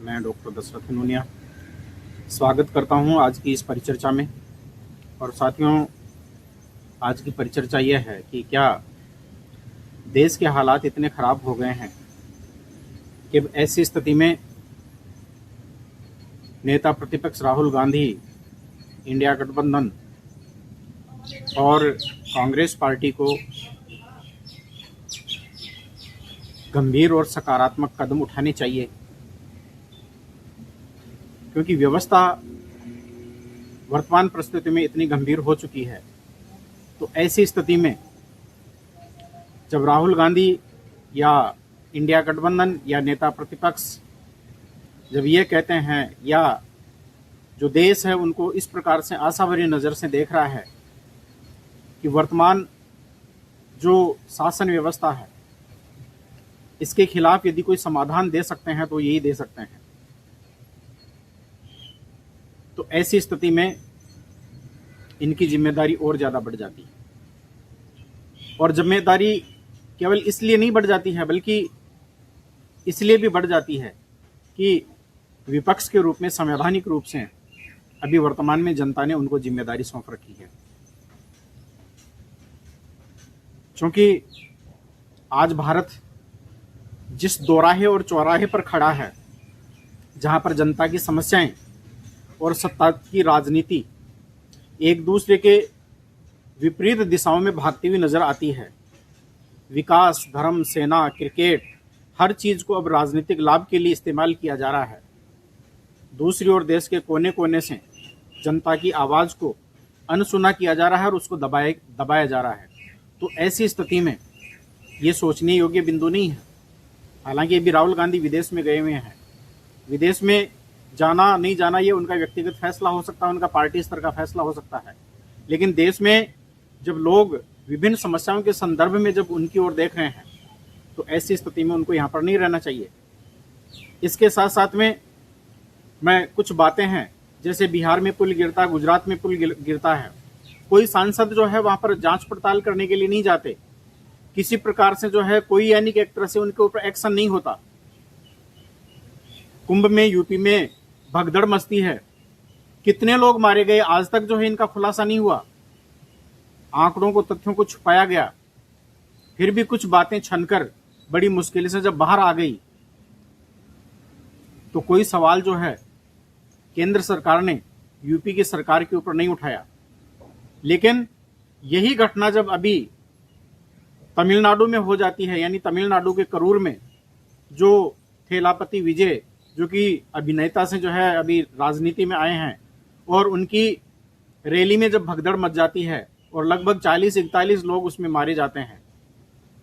मैं डॉक्टर दशरथ नूनिया स्वागत करता हूं आज की इस परिचर्चा में। और साथियों, आज की परिचर्चा यह है कि क्या देश के हालात इतने खराब हो गए हैं कि ऐसी स्थिति में नेता प्रतिपक्ष राहुल गांधी, इंडिया गठबंधन और कांग्रेस पार्टी को गंभीर और सकारात्मक कदम उठाने चाहिए, क्योंकि व्यवस्था वर्तमान परिस्थिति में इतनी गंभीर हो चुकी है। तो ऐसी स्थिति में जब राहुल गांधी या इंडिया गठबंधन या नेता प्रतिपक्ष जब ये कहते हैं या जो देश है उनको इस प्रकार से आशा भरी नज़र से देख रहा है कि वर्तमान जो शासन व्यवस्था है इसके खिलाफ यदि कोई समाधान दे सकते हैं तो यही दे सकते हैं। तो ऐसी स्थिति में इनकी जिम्मेदारी और ज़्यादा बढ़ जाती है। और जिम्मेदारी केवल इसलिए नहीं बढ़ जाती है, बल्कि इसलिए भी बढ़ जाती है कि विपक्ष के रूप में संवैधानिक रूप से अभी वर्तमान में जनता ने उनको जिम्मेदारी सौंप रखी है। क्योंकि आज भारत जिस दोराहे और चौराहे पर खड़ा है, जहां पर जनता की समस्याएं और सत्ता की राजनीति एक दूसरे के विपरीत दिशाओं में भागती हुई नजर आती है। विकास, धर्म, सेना, क्रिकेट, हर चीज को अब राजनीतिक लाभ के लिए इस्तेमाल किया जा रहा है। दूसरी ओर देश के कोने कोने से जनता की आवाज को अनसुना किया जा रहा है और उसको दबाया जा रहा है। तो ऐसी स्थिति में ये सोचने योग्य बिंदु नहीं है। हालांकि अभी राहुल गांधी विदेश में गए हुए हैं। विदेश में जाना नहीं जाना ये उनका व्यक्तिगत फैसला हो सकता है, उनका पार्टी स्तर का फैसला हो सकता है। लेकिन देश में जब लोग विभिन्न समस्याओं के संदर्भ में जब उनकी ओर देख रहे हैं तो ऐसी स्थिति में उनको यहाँ पर नहीं रहना चाहिए। इसके साथ साथ में मैं कुछ बातें हैं, जैसे बिहार में पुल गिरता, गुजरात में पुल गिरता है, कोई सांसद जो है वहां पर जांच पड़ताल करने के लिए नहीं जाते। किसी प्रकार से जो है कोई यानी कि एक तरह से उनके ऊपर एक्शन नहीं होता। कुंभ में यूपी में भगदड़ मचती है, कितने लोग मारे गए आज तक जो है इनका खुलासा नहीं हुआ। आंकड़ों को, तथ्यों को छुपाया गया। फिर भी कुछ बातें छनकर बड़ी मुश्किल से जब बाहर आ गई तो कोई सवाल जो है केंद्र सरकार ने यूपी की सरकार के ऊपर नहीं उठाया। लेकिन यही घटना जब अभी तमिलनाडु में हो जाती है, यानी तमिलनाडु के करूर में जो थेलापति विजय, जो कि अभिनेता से जो है अभी राजनीति में आए हैं, और उनकी रैली में जब भगदड़ मच जाती है और लगभग 40-41 लोग उसमें मारे जाते हैं,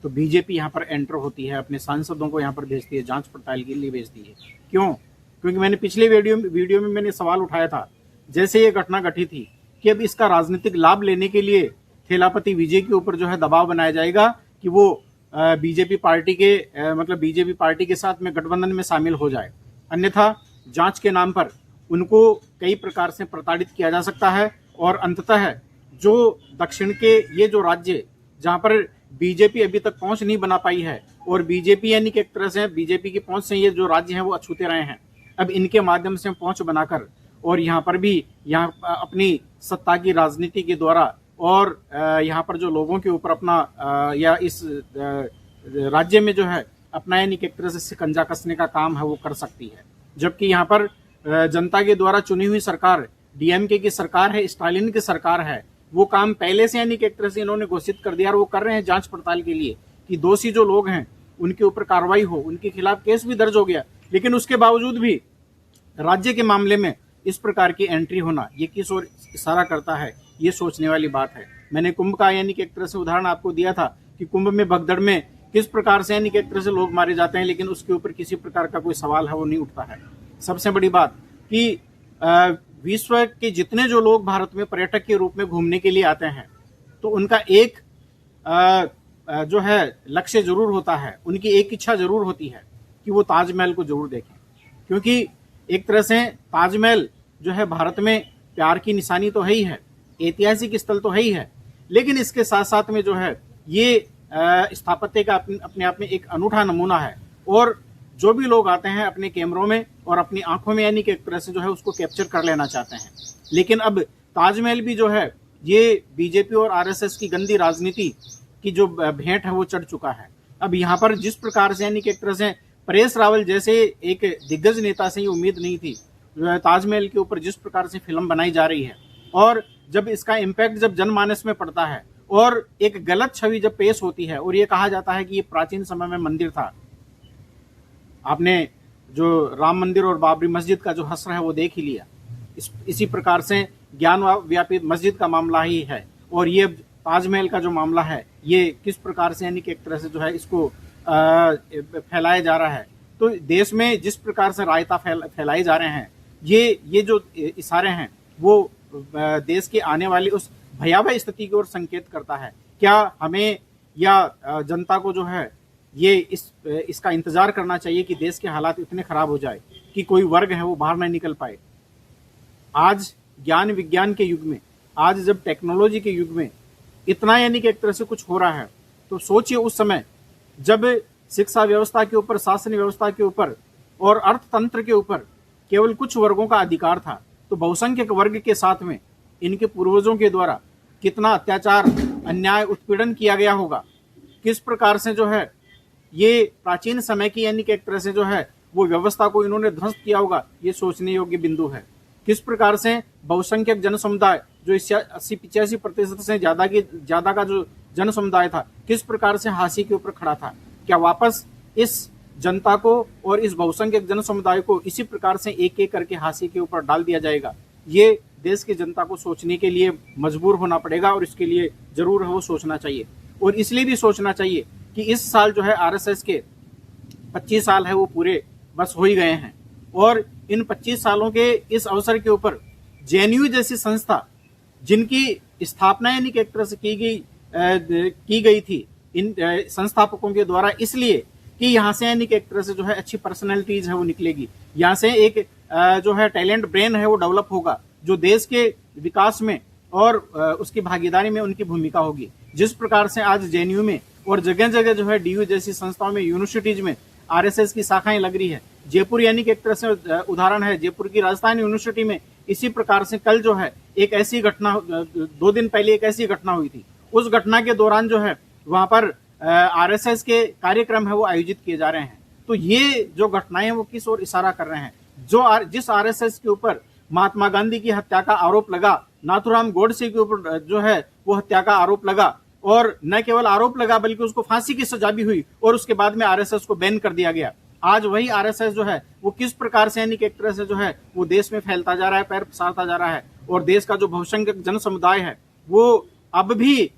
तो बीजेपी यहाँ पर एंटर होती है, अपने सांसदों को यहाँ पर भेजती है, जांच पड़ताल के लिए भेजती है। क्यों? क्योंकि मैंने पिछले वीडियो में मैंने सवाल उठाया था, जैसे ये घटना घटी थी कि अब इसका राजनीतिक लाभ लेने के लिए थेलापति विजय के ऊपर जो है दबाव बनाया जाएगा कि वो बीजेपी पार्टी के साथ में गठबंधन में शामिल हो जाए। अन्यथा जांच के नाम पर उनको कई प्रकार से प्रताड़ित किया जा सकता है। और अंततः जो दक्षिण के ये जो राज्य जहां पर बीजेपी अभी तक पहुंच नहीं बना पाई है, और बीजेपी यानी कि एक तरह से बीजेपी की पहुंच से ये जो राज्य हैं वो अछूते रहे हैं, अब इनके माध्यम से पहुंच बनाकर और यहाँ पर भी अपनी सत्ता की राजनीति के द्वारा और यहाँ पर जो लोगों के ऊपर अपना या इस राज्य में जो है अपना यानी कि एक तरह से शिकंजा कसने का काम है वो कर सकती है। जबकि यहाँ पर जनता के द्वारा चुनी हुई सरकार, डीएमके की सरकार है, स्टालिन की सरकार है, वो काम पहले से यानी कि एक तरह से इन्होंने घोषित कर दिया और वो कर रहे हैं जांच पड़ताल के लिए कि दोषी जो लोग हैं उनके ऊपर कार्रवाई हो, उनके खिलाफ केस भी दर्ज हो गया। लेकिन उसके बावजूद भी राज्य के मामले में इस प्रकार की एंट्री होना ये किस ओर इशारा करता है, ये सोचने वाली बात है। मैंने कुंभ का यानी कि एक तरह से उदाहरण आपको दिया था कि कुंभ में भगदड़ में किस प्रकार से यानी कि एक तरह से लोग मारे जाते हैं, लेकिन उसके ऊपर किसी प्रकार का कोई सवाल है वो नहीं उठता है। सबसे बड़ी बात कि विश्व के जितने जो लोग भारत में पर्यटक के रूप में घूमने के लिए आते हैं, तो उनका एक जो है लक्ष्य जरूर होता है, उनकी एक इच्छा जरूर होती है कि वो ताजमहल को जरूर देखें। क्योंकि एक तरह से ताजमहल जो है भारत में प्यार की निशानी तो है ही है, ऐतिहासिक स्थल तो है ही है, लेकिन इसके साथ साथ में जो है ये स्थापत्य का अपने आप में एक अनूठा नमूना है। और जो भी लोग आते हैं अपने कैमरों में और अपनी आंखों में यानी कि एक तरह से जो है उसको कैप्चर कर लेना चाहते हैं। लेकिन अब ताजमहल भी जो है ये बीजेपी और आरएसएस की गंदी राजनीति की जो भेंट है वो चढ़ चुका है। अब यहाँ पर जिस प्रकार से यानी कि एक तरह से परेश रावल जैसे एक दिग्गज नेता से ये उम्मीद नहीं थी, ताजमहल के ऊपर जिस प्रकार से फिल्म बनाई जा रही है और जब इसका इम्पैक्ट जब जनमानस में पड़ता है और एक गलत छवि जब पेश होती है और ये कहा जाता है कि ये प्राचीन समय में मंदिर था। आपने जो राम मंदिर और बाबरी मस्जिद का जो हश्र है वो देख ही लिया। इसी प्रकार से ज्ञान व्यापित मस्जिद का मामला ही है और ये ताजमहल का जो मामला है ये किस प्रकार से यानी कि एक तरह से जो है इसको फैलाया जा रहा है। तो देश में जिस प्रकार से रायता फैलाए जा रहे हैं, ये जो इशारे हैं वो देश के आने वाली उस भयावह स्थिति की ओर संकेत करता है। क्या हमें या जनता को जो है ये इसका इंतजार करना चाहिए कि देश के हालात इतने खराब हो जाए कि कोई वर्ग है वो बाहर नहीं निकल पाए? आज ज्ञान विज्ञान के युग में, आज जब टेक्नोलॉजी के युग में इतना यानी कि एक तरह से कुछ हो रहा है, तो सोचिए उस समय जब शिक्षा व्यवस्था के ऊपर, शासन व्यवस्था के ऊपर और अर्थतंत्र के ऊपर केवल कुछ वर्गों का अधिकार था, तो बहुसंख्यक वर्ग के साथ में इनके पूर्वजों के द्वारा कितना अत्याचार, अन्याय, उत्पीड़न किया गया होगा। किस प्रकार से जो है ये प्राचीन समय की यानी कि एक तरह से जो है वो व्यवस्था को इन्होंने ध्वस्त किया होगा, ये सोचने योग्य बिंदु है। किस प्रकार से बहुसंख्यक जन समुदाय जो 80-85% से ज्यादा का जो जन समुदाय था, किस प्रकार से हाशी के ऊपर खड़ा था। क्या वापस इस जनता को और इस बहुसंख्यक जन समुदाय को इसी प्रकार से एक एक करके हाशी के ऊपर डाल दिया जाएगा? ये देश की जनता को सोचने के लिए मजबूर होना पड़ेगा और इसके लिए जरूर है वो सोचना चाहिए। और इसलिए भी सोचना चाहिए कि इस साल जो है आरएसएस के 25 साल है वो पूरे बस हो ही गए हैं और इन 25 सालों के इस अवसर के ऊपर जेएनयू जैसी संस्था जिनकी स्थापना यानी कि एक तरह से की गई थी इन संस्थापकों के द्वारा, इसलिए कि यहाँ से यानी कि एक तरह से जो है अच्छी पर्सनैलिटीज है वो निकलेगी, यहाँ से एक जो है टैलेंट ब्रेन है वो डेवलप होगा, जो देश के विकास में और उसकी भागीदारी में उनकी भूमिका होगी। जिस प्रकार से आज जेएनयू में और जगह जगह जो है डीयू जैसी संस्थाओं में, यूनिवर्सिटीज में आरएसएस की शाखाएं लग रही है। जयपुर यानी कि एक तरह से उदाहरण है, जयपुर की राजस्थान यूनिवर्सिटी में इसी प्रकार से कल जो है एक ऐसी घटना, 2 दिन पहले एक ऐसी घटना हुई थी। उस घटना के दौरान जो है वहां पर आरएसएस के कार्यक्रम है वो आयोजित किए जा रहे हैं। तो ये जो घटनाएं वो किस ओर इशारा कर रहे हैं? जिस आरएसएस के ऊपर महात्मा गांधी की हत्या का आरोप लगा, नाथुराम गोडसे के ऊपर जो है वो हत्या का आरोप लगा और न केवल आरोप लगा बल्कि उसको फांसी की सजा भी हुई और उसके बाद में आरएसएस को बैन कर दिया गया। आज वही आरएसएस जो है वो किस प्रकार से यानी कि एक तरह से जो है वो देश में फैलता जा रहा है, पैर पसारता जा रहा है और देश का जो बहुसंख्यक जन समुदाय है वो अब भी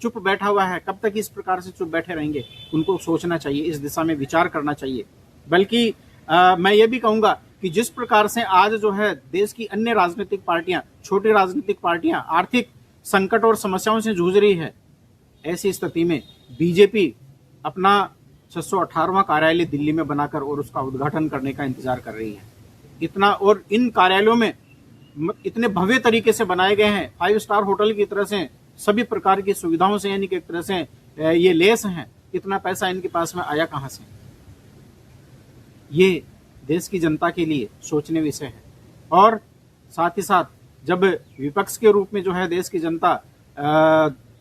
चुप बैठा हुआ है। कब तक इस प्रकार से चुप बैठे रहेंगे? उनको सोचना चाहिए, इस दिशा में विचार करना चाहिए। बल्कि मैं ये भी कहूंगा कि जिस प्रकार से आज जो है देश की अन्य राजनीतिक पार्टियां, छोटी राजनीतिक पार्टियां आर्थिक संकट और समस्याओं से जूझ रही है, ऐसी स्थिति में बीजेपी अपना 618वां कार्यालय दिल्ली में बनाकर और उसका उद्घाटन करने का इंतजार कर रही है। इतना, और इन कार्यालयों में इतने भव्य तरीके से बनाए गए हैं, 5 स्टार होटल की तरह से, सभी प्रकार की सुविधाओं से यानी कि एक तरह से ये लेस हैं। इतना पैसा इनके पास में आया कहां से? ये देश की जनता के लिए सोचने विषय है। और साथ ही साथ जब विपक्ष के रूप में जो है देश की जनता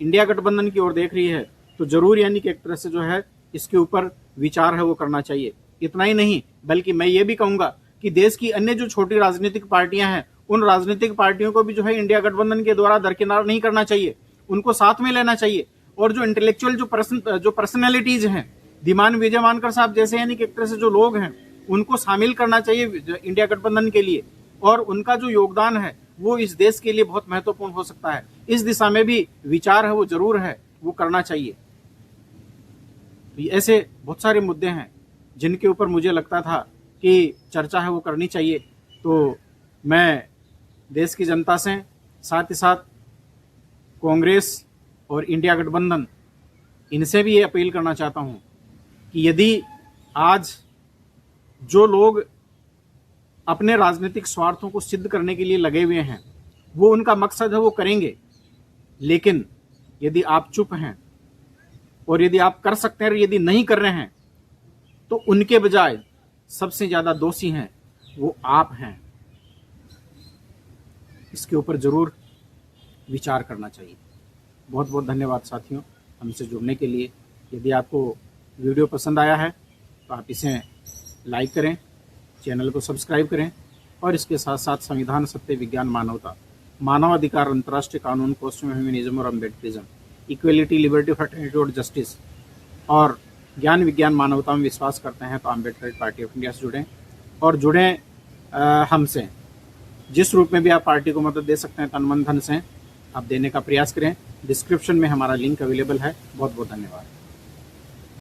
इंडिया गठबंधन की ओर देख रही है, तो जरूर यानी कि एक तरह से जो है इसके ऊपर विचार है वो करना चाहिए। इतना ही नहीं बल्कि मैं ये भी कहूंगा कि देश की अन्य जो छोटी राजनीतिक पार्टियां हैं, उन राजनीतिक पार्टियों को भी जो है इंडिया गठबंधन के द्वारा दरकिनार नहीं करना चाहिए, उनको साथ में लेना चाहिए। और जो इंटेलेक्चुअल जो पर्सनैलिटीज हैं, धीमान विजय मानकर साहब जैसे यानी कि एक तरह से जो लोग हैं, उनको शामिल करना चाहिए इंडिया गठबंधन के लिए और उनका जो योगदान है वो इस देश के लिए बहुत महत्वपूर्ण हो सकता है। इस दिशा में भी विचार है वो जरूर है वो करना चाहिए। ऐसे बहुत सारे मुद्दे हैं जिनके ऊपर मुझे लगता था कि चर्चा है वो करनी चाहिए। तो मैं देश की जनता से, साथ ही साथ कांग्रेस और इंडिया गठबंधन, इनसे भी ये अपील करना चाहता हूं कि यदि आज जो लोग अपने राजनीतिक स्वार्थों को सिद्ध करने के लिए लगे हुए हैं, वो उनका मकसद है वो करेंगे, लेकिन यदि आप चुप हैं और यदि आप कर सकते हैं, यदि नहीं कर रहे हैं, तो उनके बजाय सबसे ज्यादा दोषी हैं वो आप हैं। इसके ऊपर जरूर विचार करना चाहिए। बहुत बहुत धन्यवाद साथियों हमसे जुड़ने के लिए। यदि आपको वीडियो पसंद आया है तो आप इसे लाइक करें, चैनल को सब्सक्राइब करें और इसके साथ साथ संविधान, सत्य, विज्ञान, मानवता, मानवाधिकार, अंतर्राष्ट्रीय कानून, कॉस्ट्यूम ह्यूमनिज्म और अम्बेडकरिज्म, इक्वलिटी, लिबर्टी, फ्रेटर्निटी और जस्टिस और ज्ञान, विज्ञान, मानवता में विश्वास करते हैं तो अम्बेडकर पार्टी ऑफ इंडिया से जुड़ें और जुड़ें हमसे। जिस रूप में भी आप पार्टी को मदद दे सकते हैं तन मन धन से आप देने का प्रयास करें। डिस्क्रिप्शन में हमारा लिंक अवेलेबल है। बहुत बहुत धन्यवाद।